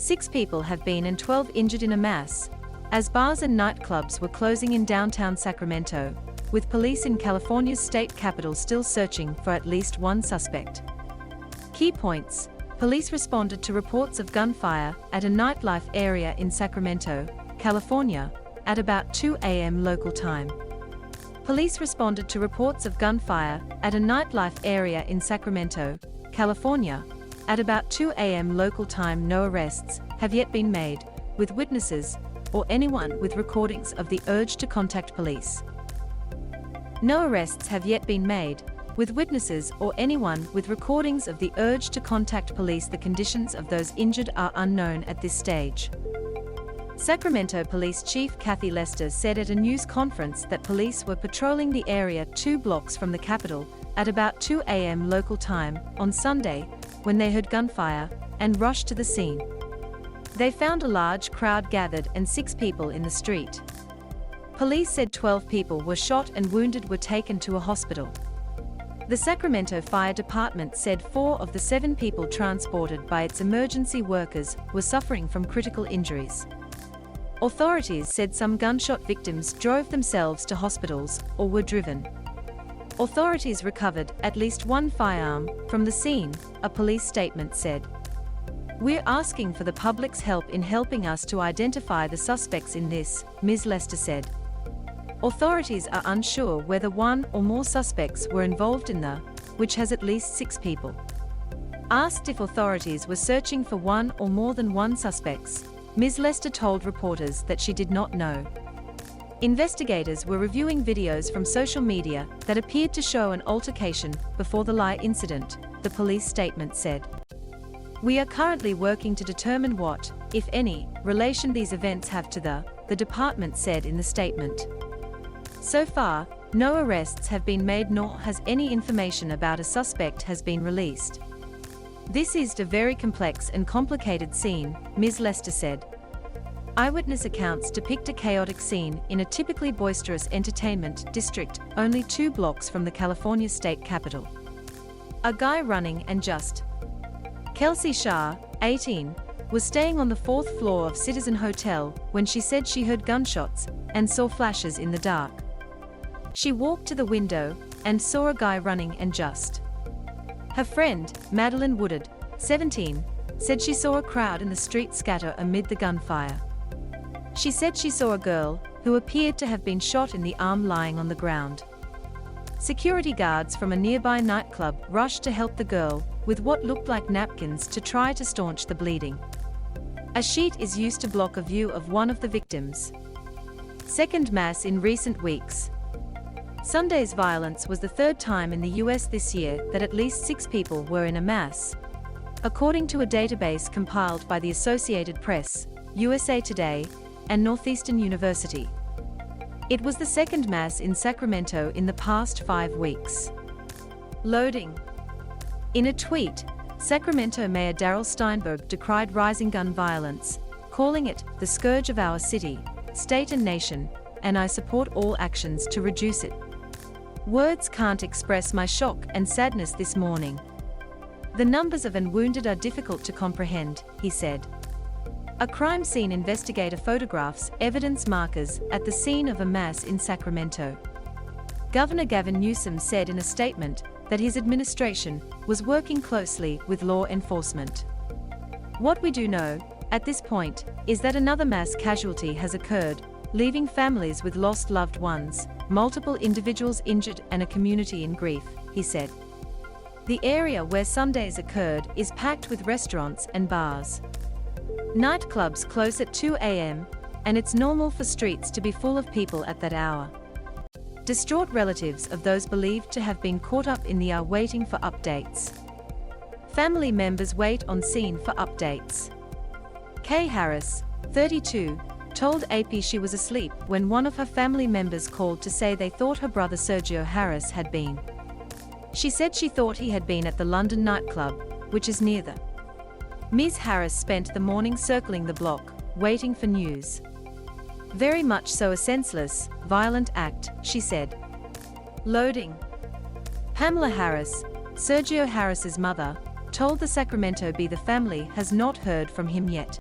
6 people have been and 12 injured in a mass, as bars and nightclubs were closing in downtown Sacramento, with police in California's state capital still searching for at least one suspect. Key points: police responded to reports of gunfire at a nightlife area in Sacramento, California, at about 2 a.m. local time. Police responded to reports of gunfire at a nightlife area in Sacramento, California, at about 2 a.m. local time. No arrests have yet been made, with witnesses or anyone with recordings of the urge to contact police. No arrests have yet been made, with witnesses or anyone with recordings of the urge to contact police. The conditions of those injured are unknown at this stage. Sacramento Police Chief Kathy Lester said at a news conference that police were patrolling the area 2 blocks from the Capitol at about 2 a.m. local time on Sunday when they heard gunfire and rushed to the scene. They found a large crowd gathered and 6 people in the street. Police said 12 people were shot and wounded were taken to a hospital. The Sacramento Fire Department said 4 of the 7 people transported by its emergency workers were suffering from critical injuries. Authorities said some gunshot victims drove themselves to hospitals or were driven. Authorities recovered at least 1 firearm from the scene, a police statement said. "We're asking for the public's help in helping us to identify the suspects in this," Ms. Lester said. Authorities are unsure whether 1 or more suspects were involved in which has at least 6 people. Asked if authorities were searching for 1 or more than 1 suspects, Ms. Lester told reporters that she did not know. Investigators were reviewing videos from social media that appeared to show an altercation before the lie incident, the police statement said. "We are currently working to determine what, if any, relation these events have to the department said in the statement. So far, no arrests have been made nor has any information about a suspect has been released. This is a very complex and complicated scene," Ms. Lester said. Eyewitness accounts depict a chaotic scene in a typically boisterous entertainment district only 2 blocks from the California state capitol. A guy running and just. Kelsey Shah, 18, was staying on the 4th floor of Citizen Hotel when she said she heard gunshots and saw flashes in the dark. She walked to the window and saw a guy running and just. Her friend, Madeline Woodard, 17, said she saw a crowd in the street scatter amid the gunfire. She said she saw a girl who appeared to have been shot in the arm lying on the ground. Security guards from a nearby nightclub rushed to help the girl with what looked like napkins to try to staunch the bleeding. A sheet is used to block a view of one of the victims. Second mass in recent weeks. Sunday's violence was the 3rd time in the U.S. this year that at least 6 people were in a mass, according to a database compiled by the Associated Press, USA Today, and Northeastern University. It was the 2nd mass in Sacramento in the past 5 weeks. Loading. In a tweet, Sacramento Mayor Darrell Steinberg decried rising gun violence, calling it the scourge of our city, state and nation, and "I support all actions to reduce it. Words can't express my shock and sadness this morning. The numbers of and wounded are difficult to comprehend," he said. A crime scene investigator photographs evidence markers at the scene of a mass in Sacramento. Governor Gavin Newsom said in a statement that his administration was working closely with law enforcement. "What we do know, at this point, is that another mass casualty has occurred, leaving families with lost loved ones, multiple individuals injured and a community in grief," he said. The area where Sundays occurred is packed with restaurants and bars. Nightclubs close at 2 a.m., and it's normal for streets to be full of people at that hour. Distraught relatives of those believed to have been caught up in the are waiting for updates. Family members wait on scene for updates. Kay Harris, 32, told AP she was asleep when one of her family members called to say they thought her brother Sergio Harris had been. She said she thought he had been at the London nightclub, which is near the. Ms. Harris spent the morning circling the block, waiting for news. "Very much so a senseless, violent act," she said. Loading. Pamela Harris, Sergio Harris's mother, told the Sacramento Bee the family has not heard from him yet.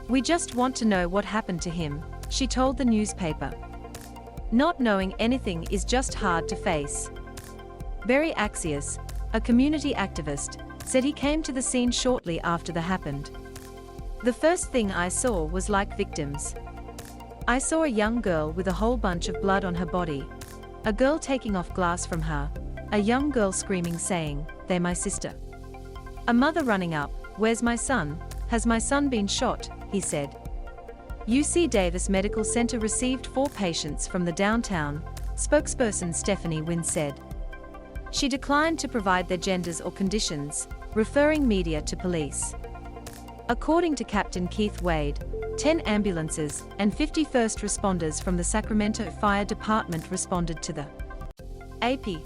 "We just want to know what happened to him," she told the newspaper. "Not knowing anything is just hard to face." Barry Axios, a community activist, said he came to the scene shortly after the happened. "The first thing I saw was like victims. I saw a young girl with a whole bunch of blood on her body, a girl taking off glass from her, a young girl screaming saying, 'They're my sister.' A mother running up, 'Where's my son? Has my son been shot?' he said." UC Davis Medical Center received 4 patients from the downtown, spokesperson Stephanie Wynn said. She declined to provide their genders or conditions, referring media to police. According to Captain Keith Wade, 10 ambulances and 50 first responders from the Sacramento Fire Department responded to the AP.